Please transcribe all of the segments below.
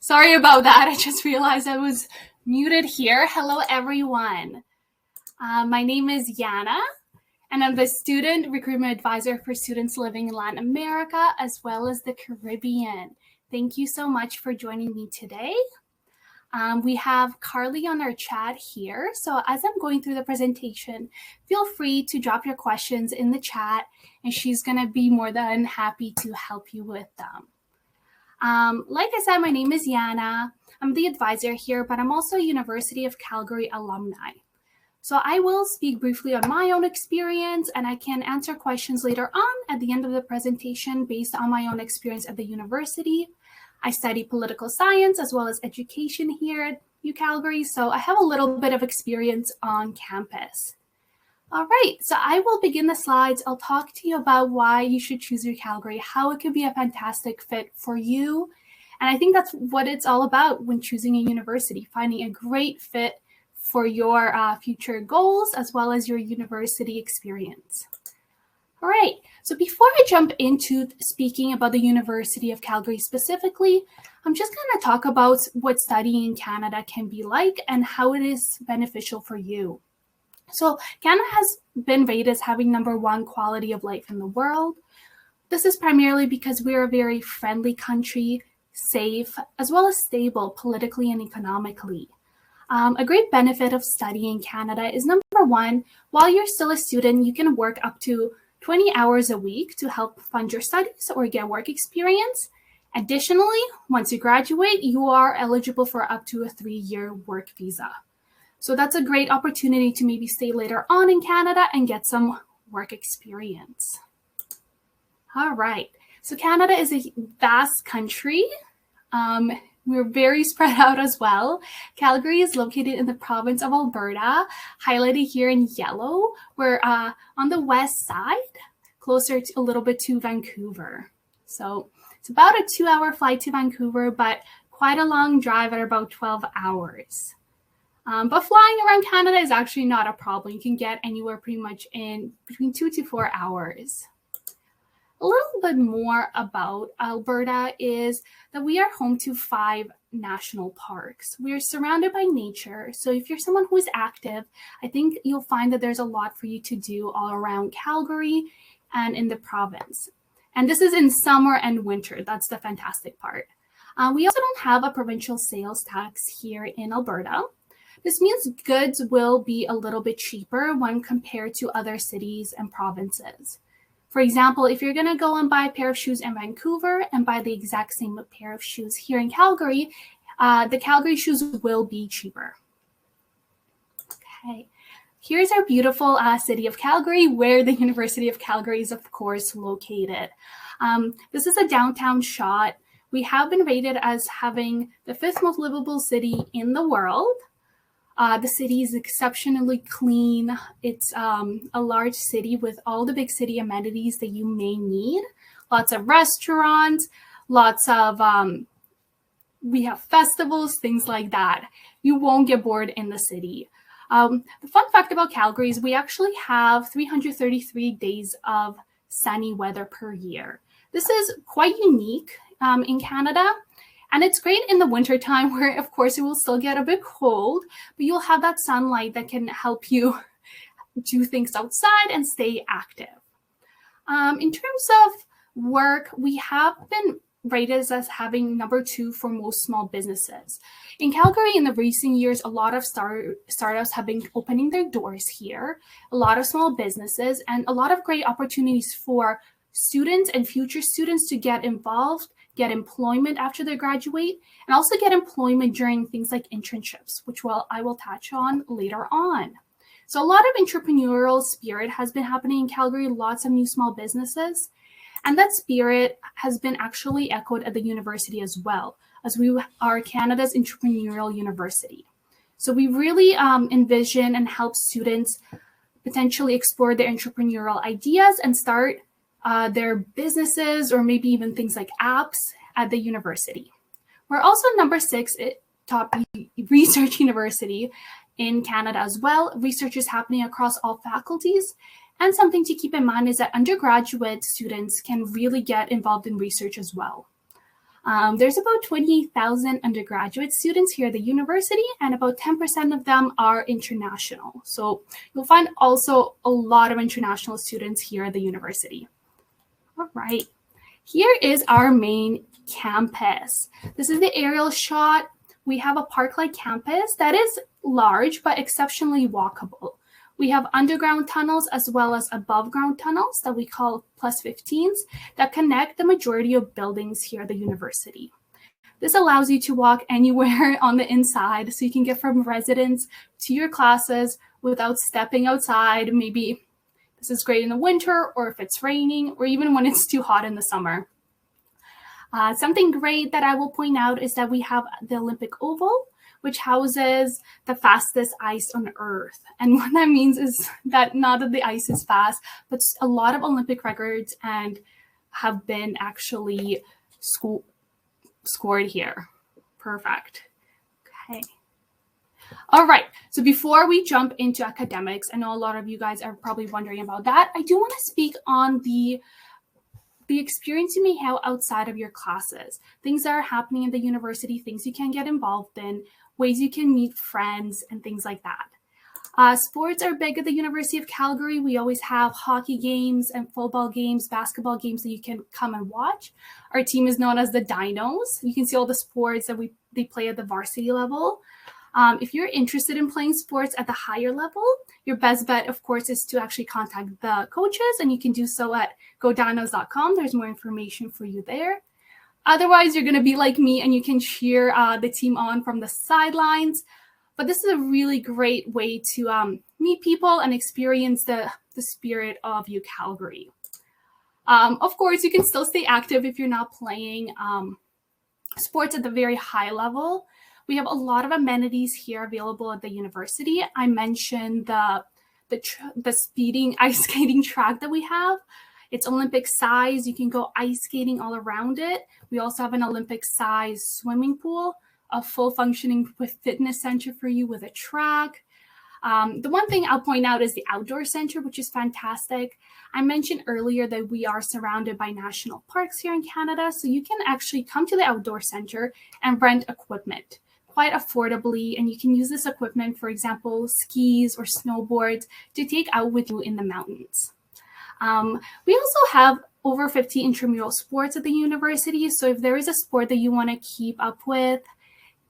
Sorry about that. I just realized I was muted here. Hello, everyone. My name is Yana, and I'm the Student Recruitment Advisor for students living in Latin America as well as the Caribbean. Thank you so much for joining me today. We have Carly on our chat here. So as I'm going through the presentation, feel free to drop your questions in the chat, and she's going to be more than happy to help you with them. Like I said, my name is Yana. I'm the advisor here, but I'm also a University of Calgary alumni. So I will speak briefly on my own experience, and I can answer questions later on at the end of the presentation based on my own experience at the university. I study political science as well as education here at UCalgary, so I have a little bit of experience on campus. All right, so I will begin the slides. I'll talk to you about why you should choose UCalgary, how it could be a fantastic fit for you. And I think that's what it's all about when choosing a university, finding a great fit for your future goals as well as your university experience. All right, so before I jump into speaking about the University of Calgary specifically, I'm just going to talk about what studying in Canada can be like and how it is beneficial for you. So Canada has been rated as having #1 quality of life in the world. This is primarily because we're a very friendly country, safe, as well as stable politically and economically. A great benefit of studying in Canada is #1, while you're still a student, you can work up to 20 hours a week to help fund your studies or get work experience. Additionally, once you graduate, you are eligible for up to a 3-year work visa. So that's a great opportunity to maybe stay later on in Canada and get some work experience. All right, so Canada is a vast country. We're very spread out as well. Calgary is located in the province of Alberta, highlighted here in yellow. We're on the west side, closer to, a little bit to Vancouver. So it's about a 2-hour flight to Vancouver, but quite a long drive at about 12 hours. But flying around Canada is actually not a problem. You can get anywhere pretty much in between 2 to 4 hours. A little bit more about Alberta is that we are home to 5 national parks. We are surrounded by nature. So if you're someone who is active, I think you'll find that there's a lot for you to do all around Calgary and in the province. And this is in summer and winter. That's the fantastic part. We also don't have a provincial sales tax here in Alberta. This means goods will be a little bit cheaper when compared to other cities and provinces. For example, if you're going to go and buy a pair of shoes in Vancouver and buy the exact same pair of shoes here in Calgary, the Calgary shoes will be cheaper. Okay, here's our beautiful city of Calgary, where the University of Calgary is, of course, located. This is a downtown shot. We have been rated as having the 5th most livable city in the world. The city is exceptionally clean. It's a large city with all the big city amenities that you may need. Lots of restaurants, lots of, we have festivals, things like that. You won't get bored in the city. The fun fact about Calgary is we actually have 333 days of sunny weather per year. This is quite unique in Canada. And it's great in the wintertime where, of course, it will still get a bit cold, but you'll have that sunlight that can help you do things outside and stay active. In terms of work, we have been rated as having #2 for most small businesses. In Calgary, in the recent years, a lot of startups have been opening their doors here, a lot of small businesses, and a lot of great opportunities for students and future students to get involved, get employment after they graduate, and also get employment during things like internships, which I will touch on later on. So a lot of entrepreneurial spirit has been happening in Calgary, lots of new small businesses, and that spirit has been actually echoed at the university as well, as we are Canada's entrepreneurial university. So we really envision and help students potentially explore their entrepreneurial ideas and start their businesses or maybe even things like apps at the university. We're also #6 top research university in Canada as well. Research is happening across all faculties. And something to keep in mind is that undergraduate students can really get involved in research as well. There's about 28,000 undergraduate students here at the university, and about 10% of them are international. So you'll find also a lot of international students here at the university. All right, here is our main campus. This is the aerial shot. We have a park-like campus that is large but exceptionally walkable. We have underground tunnels as well as above ground tunnels that we call +15s that connect the majority of buildings here at the university. This allows you to walk anywhere on the inside, so you can get from residence to your classes without stepping outside. Maybe this is great in the winter, or if it's raining, or even when it's too hot in the summer. Something great that I will point out is that we have the Olympic Oval, which houses the fastest ice on Earth. And what that means is that not that the ice is fast, but a lot of Olympic records and have been actually scored here. Perfect. Okay. All right, so before we jump into academics, I know a lot of you guys are probably wondering about that. I do want to speak on the experience you may have outside of your classes, things that are happening in the university, things you can get involved in, ways you can meet friends, and things like that. Sports are big at the University of Calgary. We always have hockey games and football games, basketball games that you can come and watch. Our team is known as the Dinos. You can see all the sports that they play at the varsity level. If you're interested in playing sports at the higher level, your best bet, of course, is to actually contact the coaches, and you can do so at godinos.com. There's more information for you there. Otherwise, you're going to be like me, and you can cheer the team on from the sidelines. But this is a really great way to meet people and experience the spirit of UCalgary. Of course, you can still stay active if you're not playing sports at the very high level. We have a lot of amenities here available at the university. I mentioned the speeding ice skating track that we have. It's Olympic size. You can go ice skating all around it. We also have an Olympic size swimming pool, a full functioning fitness center for you with a track. The one thing I'll point out is the outdoor center, which is fantastic. I mentioned earlier that we are surrounded by national parks here in Canada, so you can actually come to the outdoor center and rent equipment quite affordably, and you can use this equipment, for example, skis or snowboards, to take out with you in the mountains. We also have over 50 intramural sports at the university, so if there is a sport that you want to keep up with,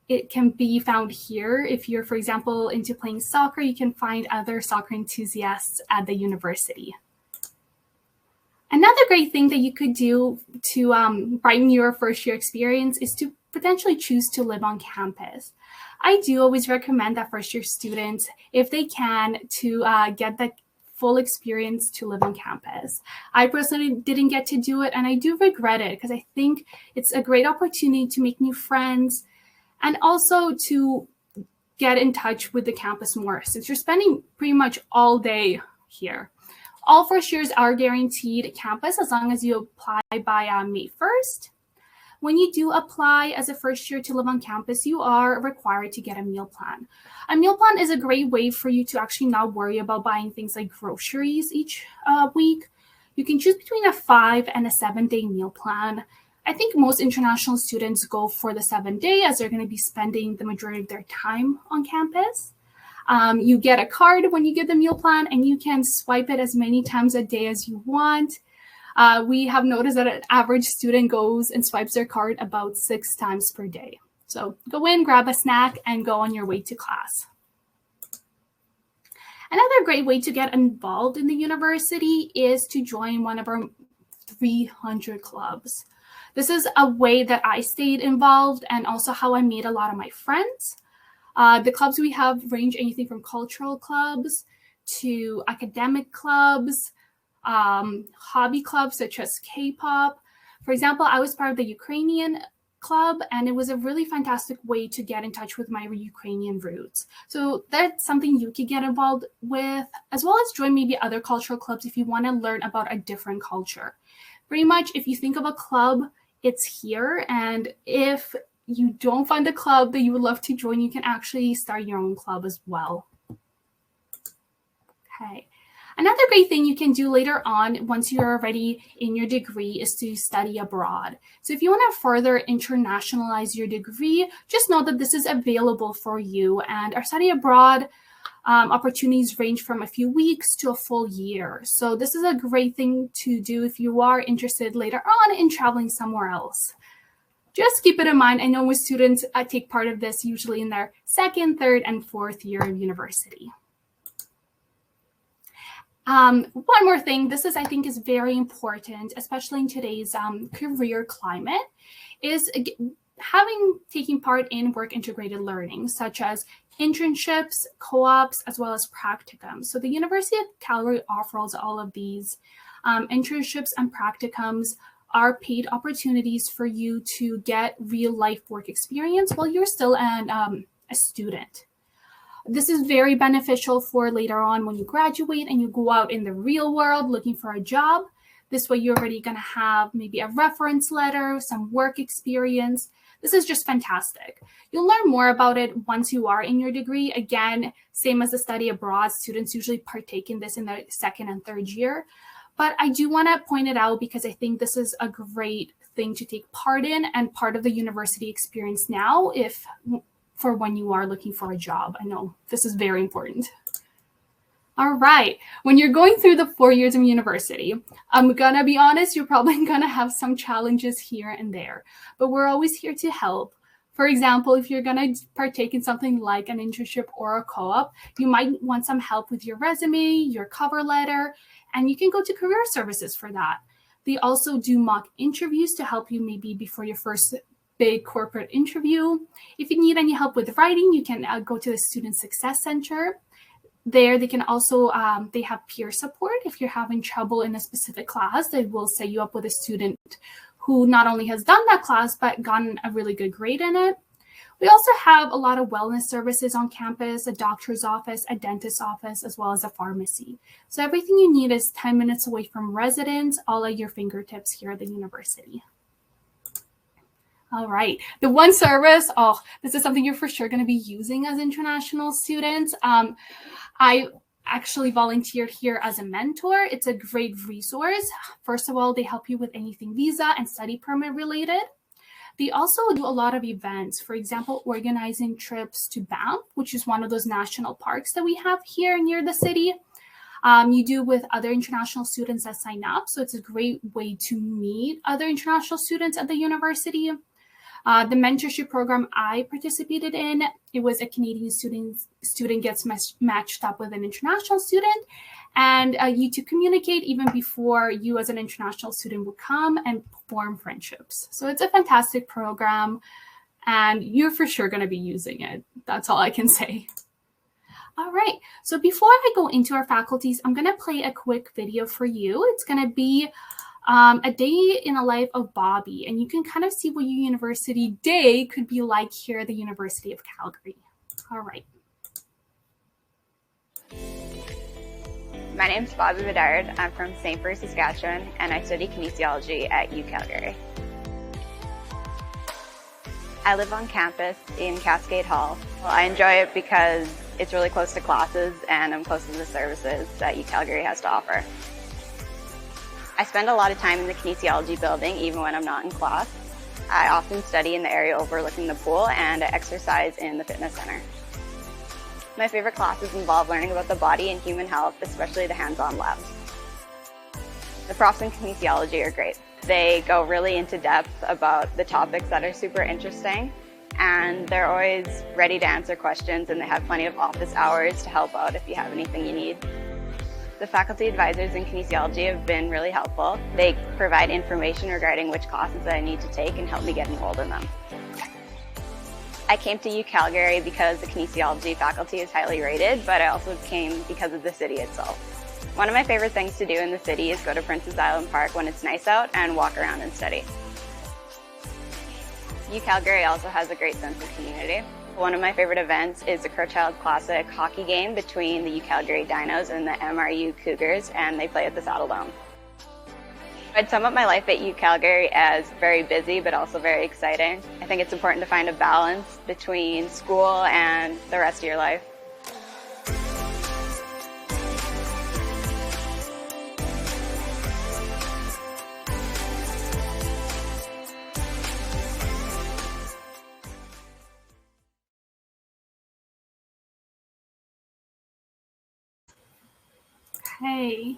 it can be found here. If you're, for example, into playing soccer, you can find other soccer enthusiasts at the university. Another great thing that you could do to brighten your first year experience is to potentially choose to live on campus. I do always recommend that first year students, if they can, to get the full experience to live on campus. I personally didn't get to do it, and I do regret it because I think it's a great opportunity to make new friends and also to get in touch with the campus more, since you're spending pretty much all day here. All first years are guaranteed campus as long as you apply by May 1st. When you do apply as a first year to live on campus, you are required to get a meal plan. A meal plan is a great way for you to actually not worry about buying things like groceries each week. You can choose between a 5 and a 7-day meal plan. I think most international students go for the 7-day as they're going to be spending the majority of their time on campus. You get a card when you get the meal plan, and you can swipe it as many times a day as you want. We have noticed that an average student goes and swipes their card about 6 times per day. So go in, grab a snack, and go on your way to class. Another great way to get involved in the university is to join one of our 300 clubs. This is a way that I stayed involved and also how I made a lot of my friends. The clubs we have range anything from cultural clubs to academic clubs, hobby clubs such as K-pop. For example, I was part of the Ukrainian club, and it was a really fantastic way to get in touch with my Ukrainian roots. So that's something you could get involved with, as well as join maybe other cultural clubs if you want to learn about a different culture. Pretty much, if you think of a club, it's here, and if you don't find a club that you would love to join, you can actually start your own club as well. Okay. Another great thing you can do later on, once you're already in your degree, is to study abroad. So if you want to further internationalize your degree, just know that this is available for you. And our study abroad opportunities range from a few weeks to a full year. So this is a great thing to do if you are interested later on in traveling somewhere else. Just keep it in mind. I know most students take part of this usually in their second, third, and fourth year of university. One more thing, this is, I think, is very important, especially in today's career climate, is taking part in work integrated learning, such as internships, co-ops, as well as practicums. So the University of Calgary offers all of these. Internships and practicums are paid opportunities for you to get real life work experience while you're still a student. This is very beneficial for later on when you graduate and you go out in the real world looking for a job. This way you're already going to have maybe a reference letter, some work experience. This is just fantastic. You'll learn more about it once you are in your degree. Again, same as the study abroad, students usually partake in this in their second and third year. But I do want to point it out because I think this is a great thing to take part in and part of the university experience now for when you are looking for a job. I know this is very important. All right, when you're going through the 4 years of university, I'm gonna be honest, you're probably gonna have some challenges here and there, but we're always here to help. For example, if you're gonna partake in something like an internship or a co-op, you might want some help with your resume, your cover letter, and you can go to career services for that. They also do mock interviews to help you maybe before your first big corporate interview. If you need any help with writing, you can go to the Student Success Center. There, they can also, they have peer support. If you're having trouble in a specific class, they will set you up with a student who not only has done that class, but gotten a really good grade in it. We also have a lot of wellness services on campus, a doctor's office, a dentist's office, as well as a pharmacy. So everything you need is 10 minutes away from residence, all at your fingertips here at the university. All right, the one service, this is something you're for sure going to be using as international students. I actually volunteered here as a mentor. It's a great resource. First of all, they help you with anything visa and study permit related. They also do a lot of events, for example, organizing trips to Banff, which is one of those national parks that we have here near the city. You do with other international students that sign up. So it's a great way to meet other international students at the university. The mentorship program I participated in, it was a Canadian student gets matched up with an international student, and you to communicate even before you as an international student will come and form friendships. So it's a fantastic program, and you're for sure going to be using it. That's all I can say. All right, so before I go into our faculties, I'm going to play a quick video for you. It's going to be a day in the life of Bobby, and you can kind of see what your university day could be like here at the University of Calgary. All right. My name's Bobby Bedard. I'm from St. Bruce, Saskatchewan, and I study kinesiology at UCalgary. I live on campus in Cascade Hall. Well, I enjoy it because it's really close to classes and I'm close to the services that UCalgary has to offer. I spend a lot of time in the kinesiology building even when I'm not in class. I often study in the area overlooking the pool and I exercise in the fitness center. My favorite classes involve learning about the body and human health, especially the hands-on labs. The profs in kinesiology are great. They go really into depth about the topics that are super interesting, and they're always ready to answer questions, and they have plenty of office hours to help out if you have anything you need. The faculty advisors in kinesiology have been really helpful. They provide information regarding which classes that I need to take and help me get enrolled in them. I came to UCalgary because the kinesiology faculty is highly rated, but I also came because of the city itself. One of my favorite things to do in the city is go to Princess Island Park when it's nice out and walk around and study. UCalgary also has a great sense of community. One of my favorite events is the Crowchild Classic hockey game between the UCalgary Dinos and the MRU Cougars, and they play at the Saddle Dome. I'd sum up my life at UCalgary as very busy but also very exciting. I think it's important to find a balance between school and the rest of your life. Okay.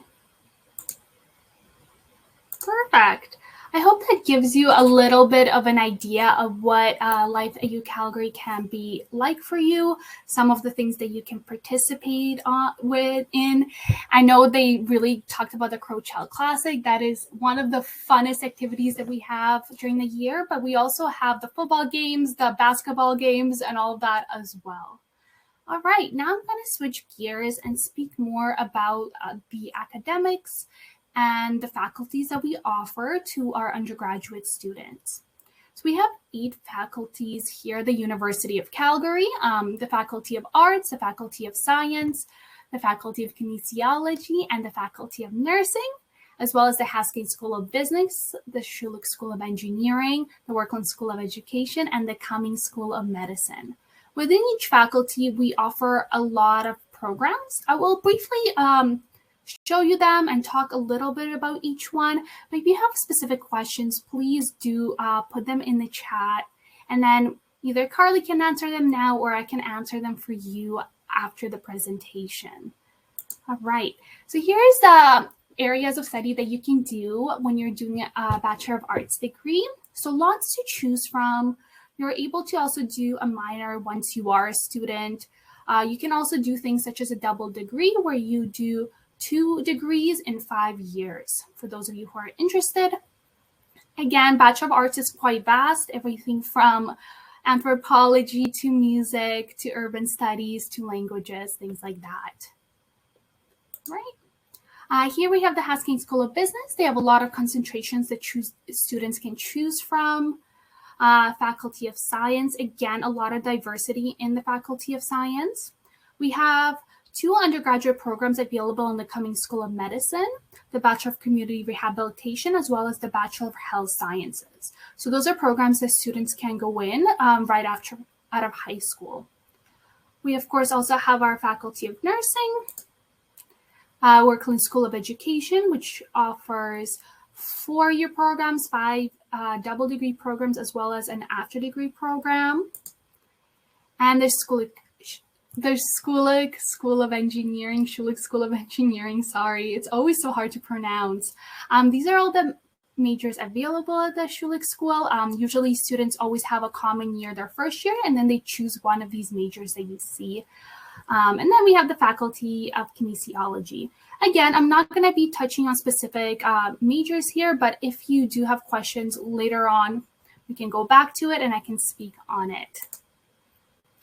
Perfect. I hope that gives you a little bit of an idea of what life at UCalgary can be like for you, some of the things that you can participate in. I know they really talked about the Crow Child Classic. That is one of the funnest activities that we have during the year, but we also have the football games, the basketball games, and all of that as well. All right, now I'm going to switch gears and speak more about the academics and the faculties that we offer to our undergraduate students. So we have 8 faculties here at the University of Calgary, the Faculty of Arts, the Faculty of Science, the Faculty of Kinesiology, and the Faculty of Nursing, as well as the Haskell School of Business, the Schulich School of Engineering, the Workland School of Education, and the Cummings School of Medicine. Within each faculty, we offer a lot of programs. I will briefly show you them and talk a little bit about each one. But if you have specific questions, please do put them in the chat. And then either Carly can answer them now or I can answer them for you after the presentation. All right, so here's the areas of study that you can do when you're doing a Bachelor of Arts degree. So lots to choose from. You're able to also do a minor once you are a student. You can also do things such as a double degree where you do 2 degrees in 5 years, for those of you who are interested. Again, Bachelor of Arts is quite vast, everything from anthropology to music to urban studies to languages, things like that. Right. Here we have the Haskell School of Business. They have a lot of concentrations that students can choose from. Faculty of Science, again, a lot of diversity in the Faculty of Science. We have 2 undergraduate programs available in the Cummings School of Medicine, the Bachelor of Community Rehabilitation, as well as the Bachelor of Health Sciences. So those are programs that students can go in right out of high school. We, of course, also have our Faculty of Nursing, Workland School of Education, which offers 4-year programs, 5 double degree programs, as well as an after degree program. And there's Schulich School of Engineering, sorry. It's always so hard to pronounce. These are all the majors available at the Schulich School. Usually students always have a common year their first year, and then they choose one of these majors that you see. And then we have the Faculty of Kinesiology. Again, I'm not going to be touching on specific majors here, but if you do have questions later on, we can go back to it and I can speak on it.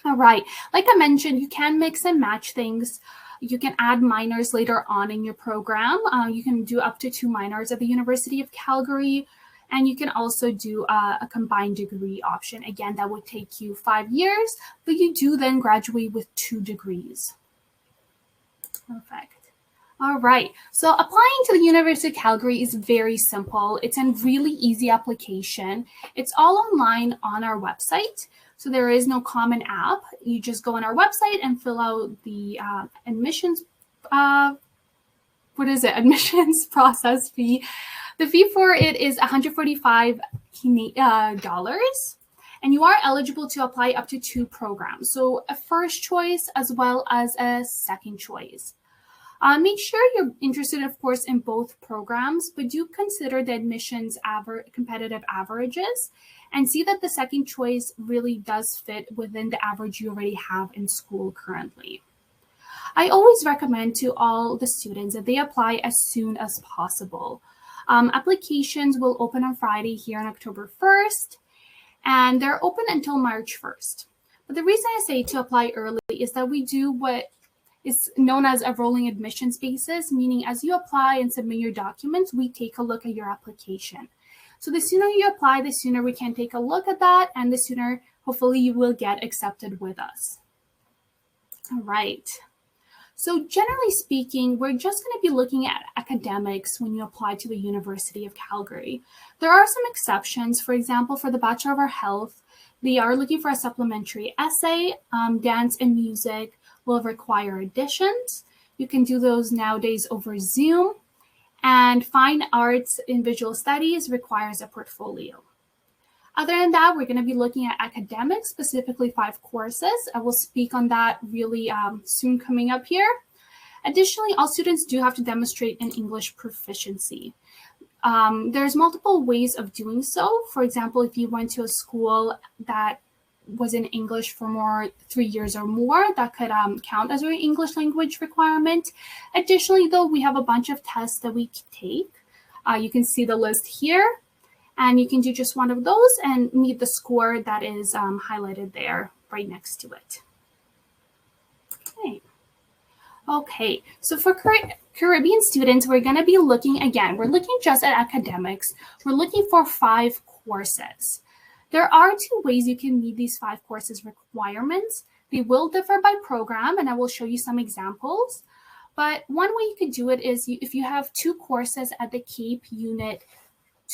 All right, like I mentioned, you can mix and match things. You can add minors later on in your program. You can do up to 2 minors at the University of Calgary, and you can also do a combined degree option. Again, that would take you 5 years, but you do then graduate with 2 degrees. Perfect. All right, so applying to the University of Calgary is very simple. It's a really easy application. It's all online on our website. So there is no common app. You just go on our website and fill out the admissions, admissions process fee. The fee for it is $145, and you are eligible to apply up to 2 programs. So a first choice as well as a second choice. Make sure you're interested, of course, in both programs, but do consider the admissions competitive averages and see that the second choice really does fit within the average you already have in school currently. I always recommend to all the students that they apply as soon as possible. Applications will open on Friday here on October 1st, and they're open until March 1st. But the reason I say to apply early is that we do what is known as a rolling admissions basis, meaning as you apply and submit your documents, we take a look at your application. So the sooner you apply, the sooner we can take a look at that, and the sooner, hopefully, you will get accepted with us. All right. So generally speaking, we're just going to be looking at academics when you apply to the University of Calgary. There are some exceptions. For example, for the Bachelor of Health, they are looking for a supplementary essay. Dance and music will require additions. You can do those nowadays over Zoom. And fine arts in visual studies requires a portfolio. Other than that, we're going to be looking at academics, specifically 5 courses. I will speak on that really soon coming up here. Additionally, all students do have to demonstrate an English proficiency. There's multiple ways of doing so. For example, if you went to a school that was in English for 3 years or more, that could count as your English language requirement. Additionally, though, we have a bunch of tests that we can take. You can see the list here, and you can do just one of those and meet the score that is highlighted there right next to it. Okay, so for Caribbean students, we're going to be looking just at academics. We're looking for 5 courses. There are 2 ways you can meet these 5 courses requirements. They will differ by program, and I will show you some examples. But one way you could do it is if you have 2 courses at the CAPE Unit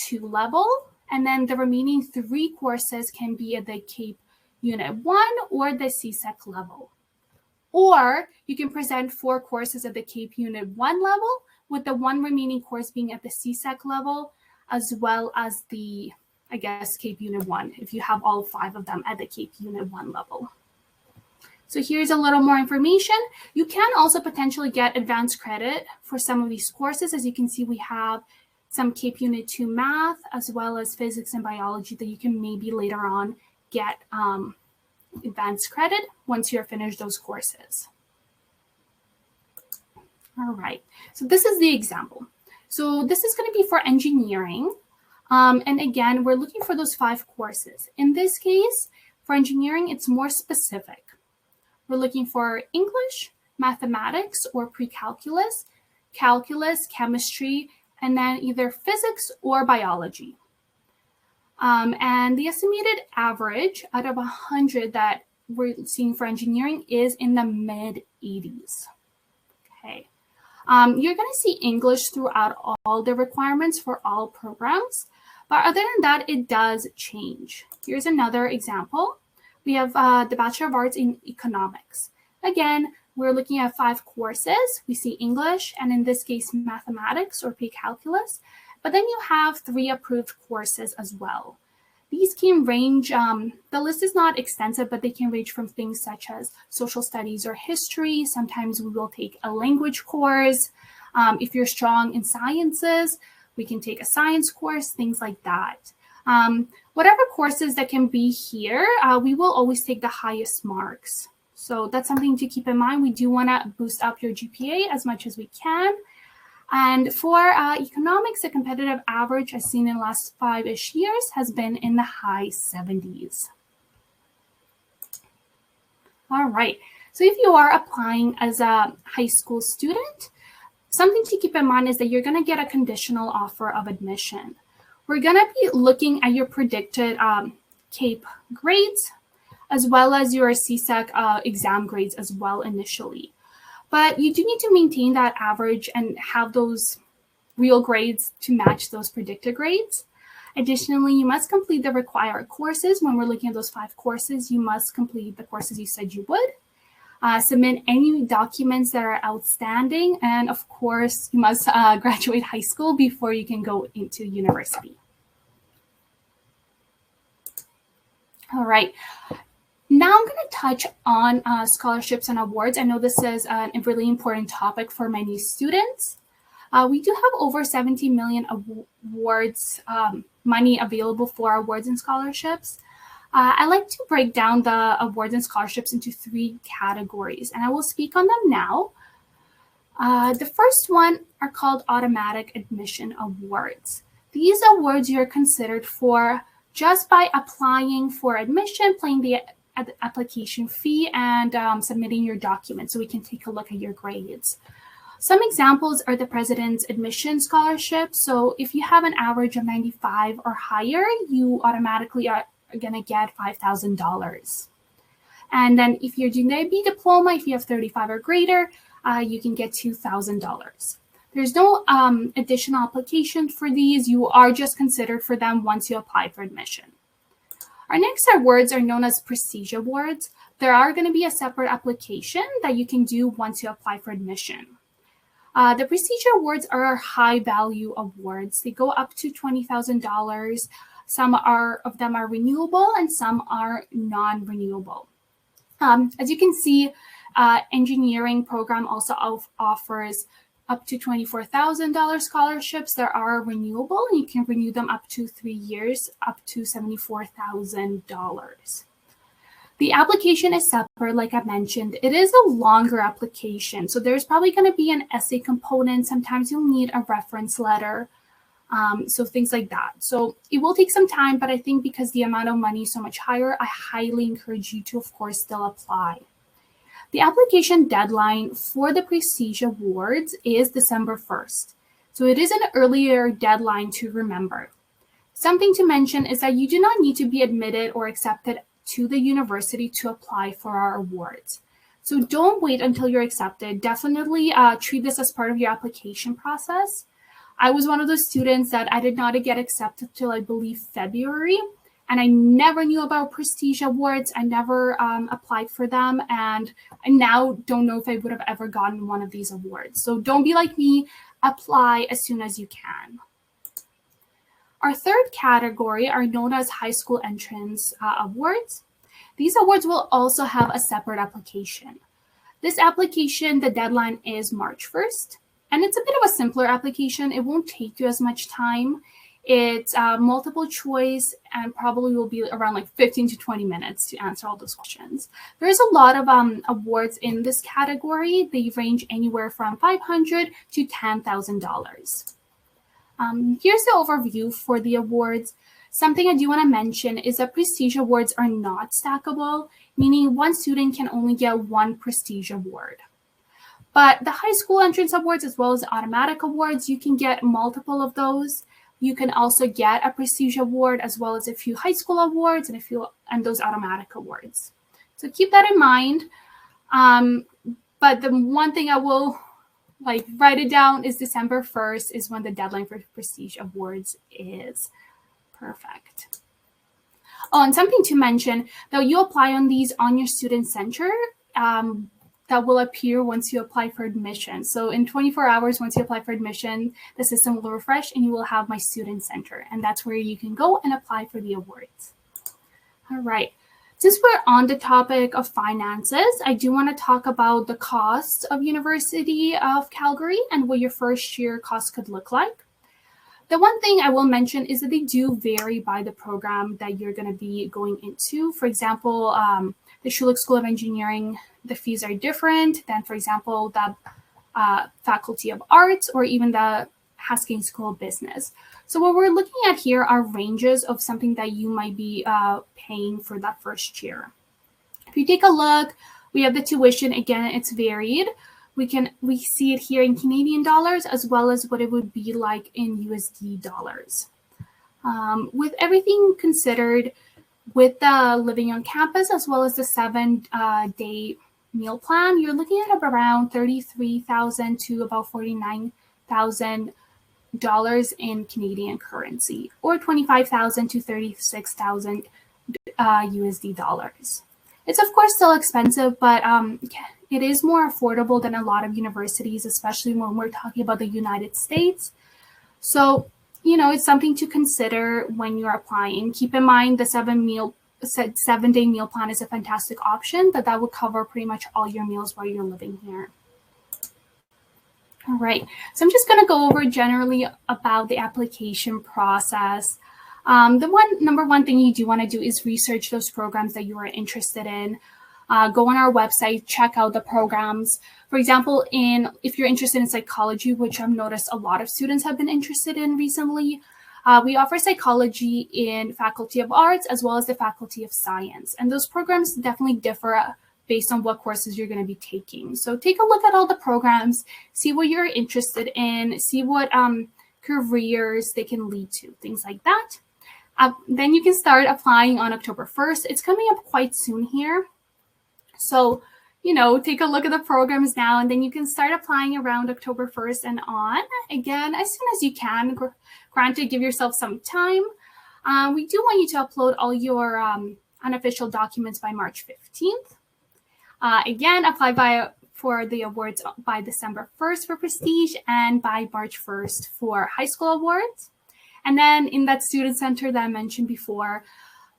2 level, and then the remaining 3 courses can be at the CAPE Unit 1 or the CSEC level. Or you can present 4 courses at the CAPE Unit 1 level, with the 1 remaining course being at the CSEC level, as well as the, CAPE Unit 1, if you have all 5 of them at the CAPE Unit 1 level. So here's a little more information. You can also potentially get advanced credit for some of these courses. As you can see, we have some CAPE Unit 2 math, as well as physics and biology that you can maybe later on get advanced credit once you're finished those courses. All right, so this is the example. So this is going to be for engineering. And again, we're looking for those 5 courses. In this case, for engineering, it's more specific. We're looking for English, mathematics or pre-calculus, calculus, chemistry, and then either physics or biology. And the estimated average out of 100 that we're seeing for engineering is in the mid-80s. Okay. You're going to see English throughout all the requirements for all programs, but other than that, it does change. Here's another example. We have the Bachelor of Arts in Economics. Again, we're looking at 5 courses. We see English, and in this case, mathematics or pre-calculus. But then you have 3 approved courses as well. These can range, the list is not extensive, but they can range from things such as social studies or history. Sometimes we will take a language course. If you're strong in sciences, we can take a science course, things like that. Whatever courses that can be here, we will always take the highest marks. So that's something to keep in mind. We do want to boost up your GPA as much as we can. And for economics, the competitive average as seen in the last 5-ish years has been in the high 70s. All right, so if you are applying as a high school student, something to keep in mind is that you're going to get a conditional offer of admission. We're going to be looking at your predicted CAPE grades, as well as your CSEC exam grades as well initially. But you do need to maintain that average and have those real grades to match those predicted grades. Additionally, you must complete the required courses. When we're looking at those 5 courses, you must complete the courses you said you would. Submit any documents that are outstanding. And of course, you must graduate high school before you can go into university. All right. Now I'm going to touch on scholarships and awards. I know this is a really important topic for many students. We do have over 70 million awards, money available for awards and scholarships. I like to break down the awards and scholarships into 3 categories, and I will speak on them now. The first one are called automatic admission awards. These awards you're considered for just by applying for admission, paying the application fee, and submitting your documents so we can take a look at your grades. Some examples are the President's Admission Scholarship. So if you have an average of 95 or higher, you automatically are going to get $5,000. And then if you're doing the IB diploma, if you have 35 or greater, you can get $2,000. There's no additional application for these. You are just considered for them once you apply for admission. Our next awards are known as Prestige Awards. There are going to be a separate application that you can do once you apply for admission. The Prestige Awards are high value awards. They go up to $20,000. Some of them are renewable and some are non-renewable. As you can see, Engineering program also offers up to $24,000 scholarships that are renewable, and you can renew them up to 3 years, up to $74,000. The application is separate, like I mentioned. It is a longer application, so there's probably going to be an essay component. Sometimes you'll need a reference letter, so things like that. So it will take some time, but I think because the amount of money is so much higher, I highly encourage you to, of course, still apply. The application deadline for the Prestige Awards is December 1st. So it is an earlier deadline to remember. Something to mention is that you do not need to be admitted or accepted to the university to apply for our awards. So don't wait until you're accepted. Definitely treat this as part of your application process. I was one of those students that I did not get accepted till I believe February, and I never knew about Prestige Awards. I never applied for them, and I now don't know if I would have ever gotten one of these awards. So don't be like me. Apply as soon as you can. Our third category are known as high school entrance awards. These awards will also have a separate application. This application, the deadline is March 1st, and it's a bit of a simpler application. It won't take you as much time. It's multiple choice and probably will be around like 15 to 20 minutes to answer all those questions. There's a lot of awards in this category. They range anywhere from $500 to $10,000. Here's the overview for the awards. Something I do want to mention is that Prestige Awards are not stackable, meaning one student can only get one Prestige Award. But the high school entrance awards, as well as the automatic awards, you can get multiple of those. You can also get a Prestige Award, as well as a few high school awards and those automatic awards. So keep that in mind. But the one thing I will write it down is December 1st is when the deadline for Prestige Awards is. Perfect. Oh, and something to mention, that you apply on these on your student center that will appear once you apply for admission. So in 24 hours, once you apply for admission, the system will refresh and you will have my student center. And that's where you can go and apply for the awards. All right. Since we're on the topic of finances, I do want to talk about the cost of University of Calgary and what your first year cost could look like. The one thing I will mention is that they do vary by the program that you're going to be going into. For example, the Schulich School of Engineering, the fees are different than, for example, the Faculty of Arts or even the Haskins School of Business. So what we're looking at here are ranges of something that you might be paying for that first year. If you take a look, we have the tuition. Again, it's varied. We see it here in Canadian dollars as well as what it would be like in USD dollars. With everything considered, with the living on campus as well as the 7-day meal plan, you're looking at around $33,000 to about $49,000 in Canadian currency, or $25,000 to $36,000 USD dollars. It's of course still expensive, but it is more affordable than a lot of universities, especially when we're talking about the United States. So, it's something to consider when you're applying. Keep in mind the 7-day meal plan is a fantastic option, but that would cover pretty much all your meals while you're living here. All right, so I'm just going to go over generally about the application process. The number one thing you do want to do is research those programs that you are interested in. Go on our website, check out the programs. For example, if you're interested in psychology, which I've noticed a lot of students have been interested in recently, we offer psychology in Faculty of Arts as well as the Faculty of Science. And those programs definitely differ based on what courses you're going to be taking. So take a look at all the programs, see what you're interested in, see what careers they can lead to, things like that. Then you can start applying on October 1st. It's coming up quite soon here. So, take a look at the programs now, and then you can start applying around October 1st and on. Again, as soon as you can. Granted, give yourself some time. We do want you to upload all your unofficial documents by March 15th. Again, apply for the awards by December 1st for Prestige and by March 1st for high school awards. And then in that student center that I mentioned before,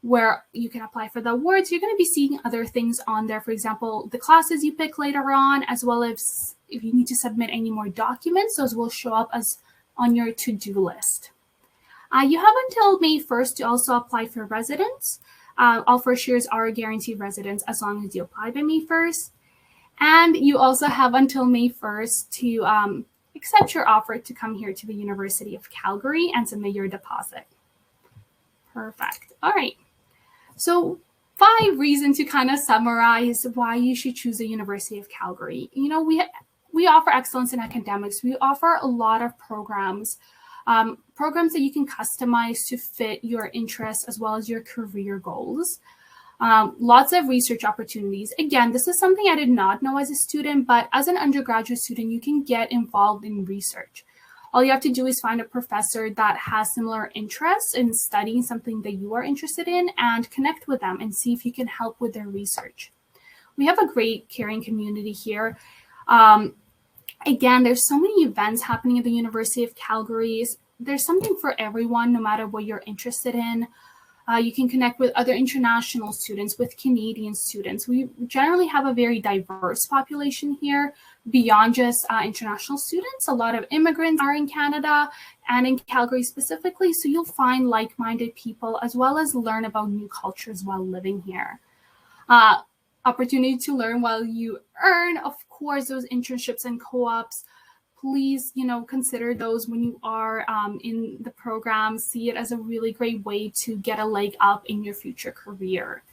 where you can apply for the awards, you're going to be seeing other things on there. For example, the classes you pick later on, as well as if you need to submit any more documents, those will show up as on your to-do list. You have until May 1st to also apply for residence. All first years are guaranteed residence as long as you apply by May 1st. And you also have until May 1st to accept your offer to come here to the University of Calgary and submit your deposit. Perfect. All right. So 5 reasons to kind of summarize why you should choose the University of Calgary. You know, we offer excellence in academics. We offer a lot of programs that you can customize to fit your interests as well as your career goals. Lots of research opportunities. Again, this is something I did not know as a student, but as an undergraduate student, you can get involved in research. All you have to do is find a professor that has similar interests in studying something that you are interested in and connect with them and see if you can help with their research. We have a great caring community here. Again, there's so many events happening at the University of Calgary. There's something for everyone, no matter what you're interested in. You can connect with other international students, with Canadian students. We generally have a very diverse population here beyond just international students. A lot of immigrants are in Canada and in Calgary specifically. So you'll find like-minded people as well as learn about new cultures while living here. Opportunity to learn while you earn, of course, those internships and co-ops. Please, consider those when you are in the program. See it as a really great way to get a leg up in your future career.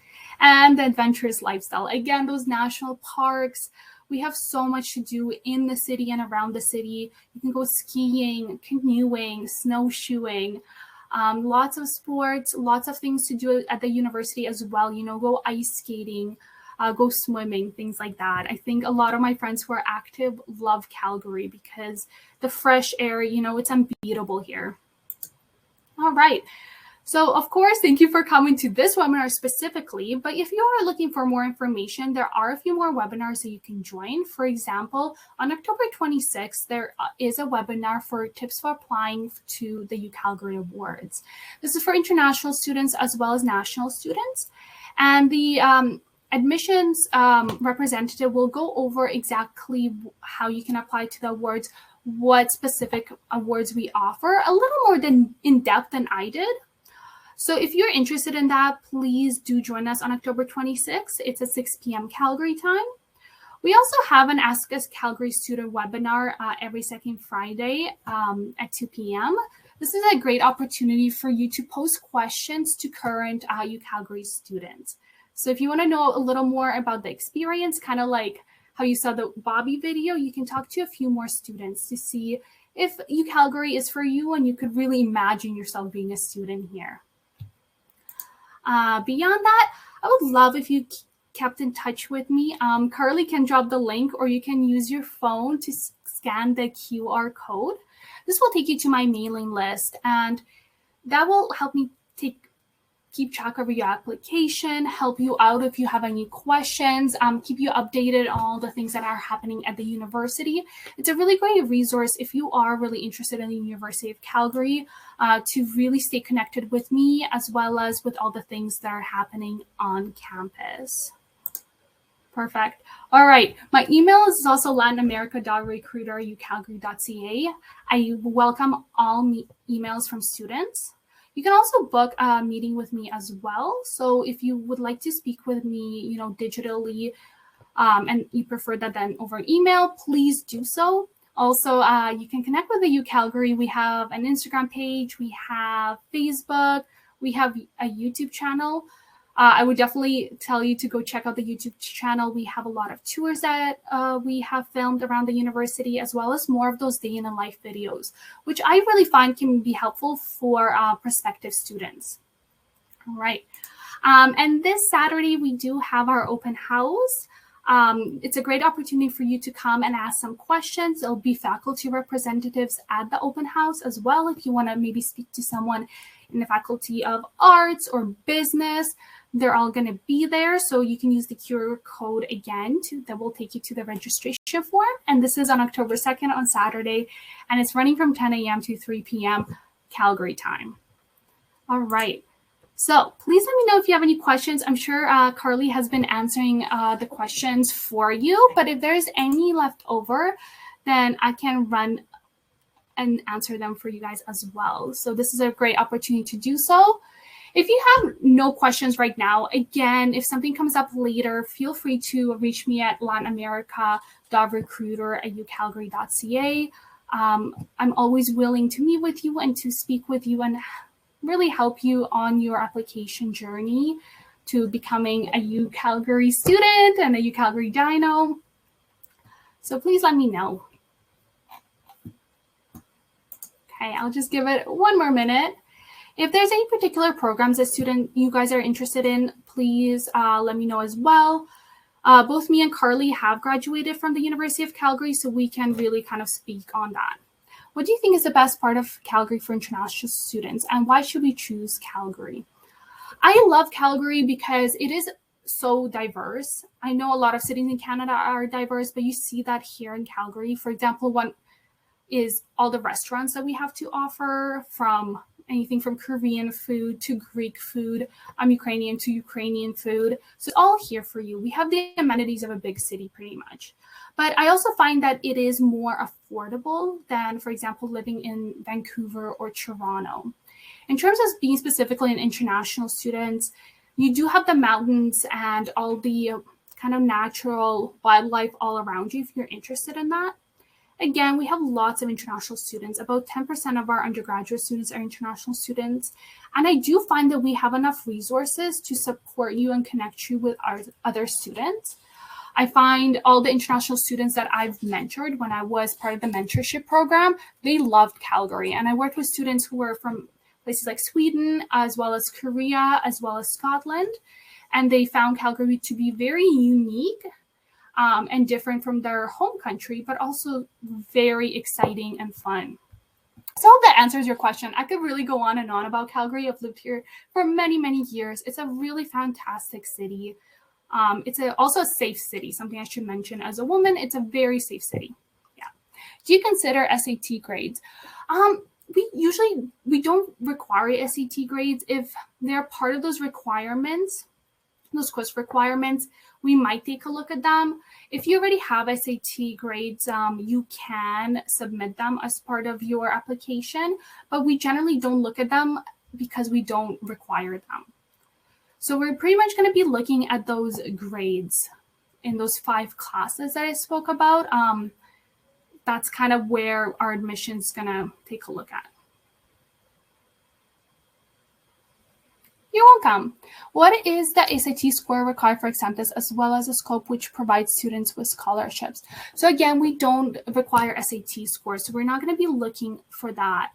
And the adventurous lifestyle. Again, those national parks. We have so much to do in the city and around the city. You can go skiing, canoeing, snowshoeing. Lots of sports, lots of things to do at the university as well. Go ice skating. Go swimming, things like that. I think a lot of my friends who are active love Calgary because the fresh air, it's unbeatable here. All right. So, of course, thank you for coming to this webinar specifically. But if you are looking for more information, there are a few more webinars that you can join. For example, on October 26th, there is a webinar for tips for applying to the UCalgary Awards. This is for international students as well as national students. And the admissions representative will go over exactly how you can apply to the awards, what specific awards we offer, a little more in depth than I did. So if you're interested in that, please do join us on October 26th. It's at 6 p.m. Calgary time. We also have an Ask Us Calgary student webinar every second Friday at 2 p.m. This is a great opportunity for you to post questions to current UCalgary students. So if you want to know a little more about the experience, kind of like how you saw the Bobby video, you can talk to a few more students to see if UCalgary is for you and you could really imagine yourself being a student here. Beyond that, I would love if you kept in touch with me. Carly can drop the link, or you can use your phone to scan the QR code. This will take you to my mailing list, and that will help me keep track of your application, help you out if you have any questions, keep you updated on all the things that are happening at the university. It's a really great resource if you are really interested in the University of Calgary to really stay connected with me as well as with all the things that are happening on campus. Perfect. All right. My email is also latinamerica.recruiter@ucalgary.ca. I welcome all emails from students. You can also book a meeting with me as well. So if you would like to speak with me, digitally, and you prefer that then over email, please do so. Also, you can connect with the UCalgary. We have an Instagram page, we have Facebook, we have a YouTube channel. I would definitely tell you to go check out the YouTube channel. We have a lot of tours that we have filmed around the university, as well as more of those day in the life videos, which I really find can be helpful for prospective students. All right. And this Saturday, we do have our open house. It's a great opportunity for you to come and ask some questions. There'll be faculty representatives at the open house as well. If you want to maybe speak to someone in the Faculty of Arts or Business, they're all going to be there. So you can use the QR code again that will take you to the registration form. And this is on October 2nd on Saturday, and it's running from 10 a.m. to 3 p.m. Calgary time. All right. So please let me know if you have any questions. I'm sure Carly has been answering the questions for you, but if there's any left over, then I can run and answer them for you guys as well. So this is a great opportunity to do so. If you have no questions right now, again, if something comes up later, feel free to reach me at latinamerica.recruiter@ucalgary.ca. I'm always willing to meet with you and to speak with you and really help you on your application journey to becoming a UCalgary student and a UCalgary Dino. So please let me know. Okay, I'll just give it one more minute. If there's any particular programs as student you guys are interested in, please let me know as well. Both me and Carly have graduated from the University of Calgary, so we can really kind of speak on that. What do you think is the best part of Calgary for international students, and why should we choose Calgary? I love Calgary because it is so diverse. I know a lot of cities in Canada are diverse, but you see that here in Calgary. For example, one is all the restaurants that we have to offer, from anything from Korean food to Greek food, Ukrainian to Ukrainian food. So it's all here for you. We have the amenities of a big city pretty much. But I also find that it is more affordable than, for example, living in Vancouver or Toronto. In terms of being specifically an international student, you do have the mountains and all the kind of natural wildlife all around you if you're interested in that. Again, we have lots of international students. About 10% of our undergraduate students are international students. And I do find that we have enough resources to support you and connect you with our other students. I find all the international students that I've mentored when I was part of the mentorship program, they loved Calgary. And I worked with students who were from places like Sweden, as well as Korea, as well as Scotland. And they found Calgary to be very unique and different from their home country, but also very exciting and fun. So I hope that answers your question. I could really go on and on about Calgary. I've lived here for many, many years. It's a really fantastic city. It's also a safe city, something I should mention. As a woman, it's a very safe city. Yeah. Do you consider SAT grades? We don't require SAT grades. If they're part of those requirements, those course requirements, we might take a look at them. If you already have SAT grades, you can submit them as part of your application, but we generally don't look at them because we don't require them. So we're pretty much going to be looking at those grades in those 5 classes that I spoke about. That's kind of where our admission is going to take a look at. You're welcome. What is the SAT score required for acceptance, as well as a scope which provides students with scholarships? So again, we don't require SAT scores, so we're not going to be looking for that.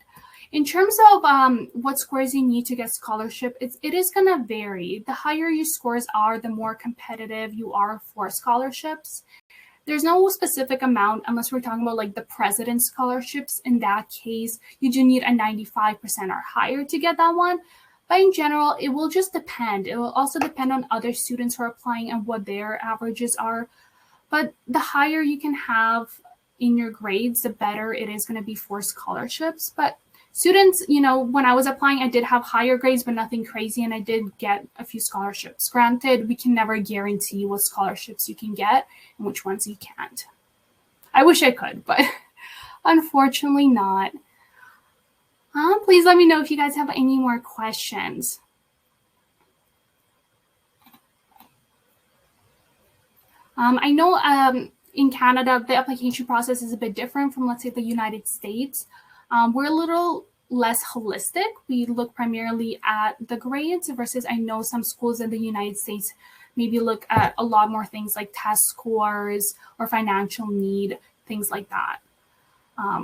In terms of what scores you need to get scholarship, it is going to vary. The higher your scores are, the more competitive you are for scholarships. There's no specific amount unless we're talking about like the president's scholarships. In that case, you do need a 95% or higher to get that one. But in general, it will just depend. It will also depend on other students who are applying and what their averages are. But the higher you can have in your grades, the better it is going to be for scholarships. But students, when I was applying, I did have higher grades, but nothing crazy. And I did get a few scholarships. Granted, we can never guarantee what scholarships you can get and which ones you can't. I wish I could, but unfortunately not. Please let me know if you guys have any more questions. I know in Canada, the application process is a bit different from, let's say, the United States. We're a little less holistic. We look primarily at the grades versus I know some schools in the United States maybe look at a lot more things like test scores or financial need, things like that.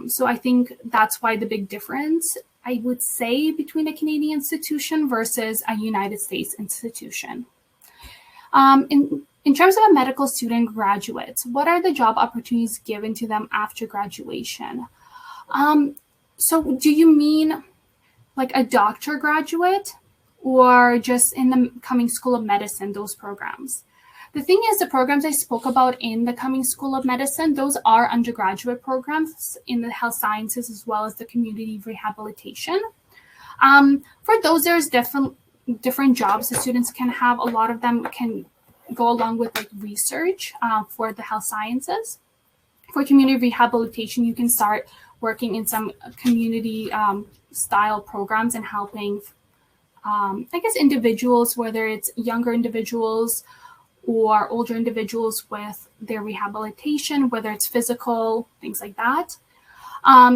So I think that's why the big difference, I would say, between a Canadian institution versus a United States institution. In terms of a medical student graduates, what are the job opportunities given to them after graduation? So do you mean like a doctor graduate or just in the Cummings School of Medicine, those programs? The thing is, the programs I spoke about in the Cummings School of Medicine, those are undergraduate programs in the health sciences as well as the community rehabilitation. For those, there's different jobs the students can have. A lot of them can go along with like research for the health sciences. For community rehabilitation, you can start working in some community style programs and helping, individuals, whether it's younger individuals or older individuals with their rehabilitation, whether it's physical, things like that.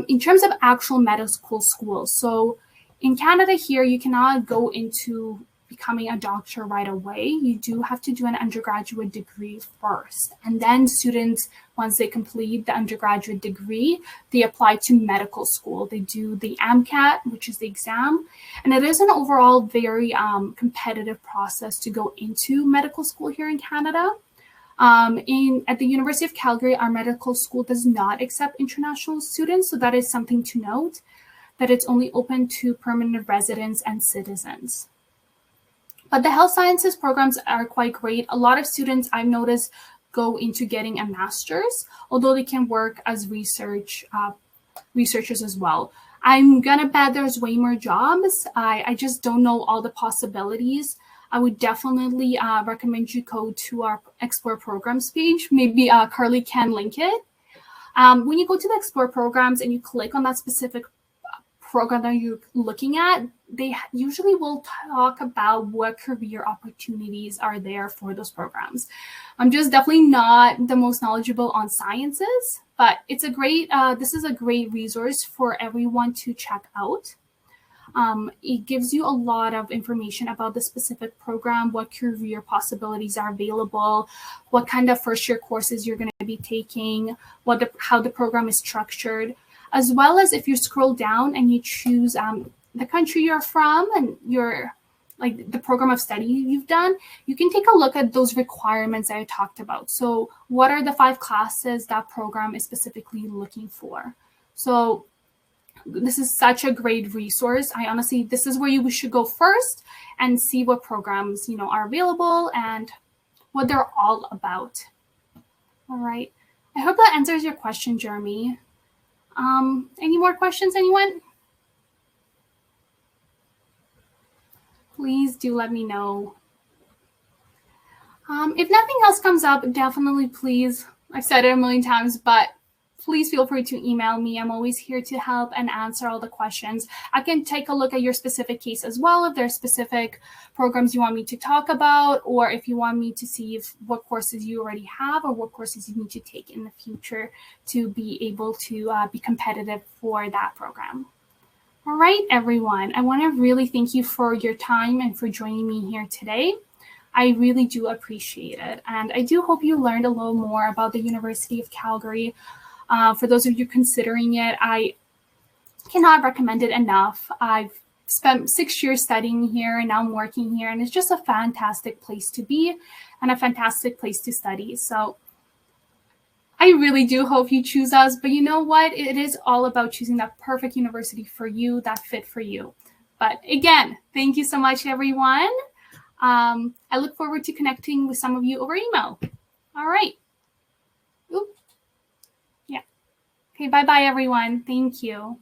In terms of actual medical schools, so in Canada here, you cannot go into becoming a doctor right away. You do have to do an undergraduate degree first. And then students, once they complete the undergraduate degree, they apply to medical school. They do the MCAT, which is the exam. And it is an overall very competitive process to go into medical school here in Canada. At the University of Calgary, our medical school does not accept international students. So that is something to note, that it's only open to permanent residents and citizens. But the health sciences programs are quite great. A lot of students I've noticed go into getting a master's, although they can work as researchers as well. I'm gonna bet there's way more jobs. I just don't know all the possibilities. I would definitely recommend you go to our Explore Programs page. Maybe Carly can link it. When you go to the Explore Programs and you click on that specific program that you're looking at, they usually will talk about what career opportunities are there for those programs. I'm just definitely not the most knowledgeable on sciences, but it's a great, this is a great resource for everyone to check out. It gives you a lot of information about the specific program, what career possibilities are available, what kind of first year courses you're going to be taking, how the program is structured, as well as if you scroll down and you choose the country you're from and the program of study you've done, you can take a look at those requirements that I talked about. So what are the 5 classes that program is specifically looking for? So this is such a great resource. This is where you should go first and see what programs, are available and what they're all about. All right. I hope that answers your question, Jeremy. Any more questions, anyone? Please do let me know. If nothing else comes up, definitely please, I've said it a million times, but please feel free to email me. I'm always here to help and answer all the questions. I can take a look at your specific case as well, if there's specific programs you want me to talk about, or if you want me to see what courses you already have or what courses you need to take in the future to be able to be competitive for that program. All right, everyone. I want to really thank you for your time and for joining me here today. I really do appreciate it. And I do hope you learned a little more about the University of Calgary. For those of you considering it, I cannot recommend it enough. I've spent 6 years studying here and now I'm working here, and it's just a fantastic place to be and a fantastic place to study. So I really do hope you choose us, but you know what? It is all about choosing that perfect university for you, that fit for you. But again, thank you so much, everyone. I look forward to connecting with some of you over email. All right. Oop. Yeah. Okay, bye-bye, everyone. Thank you.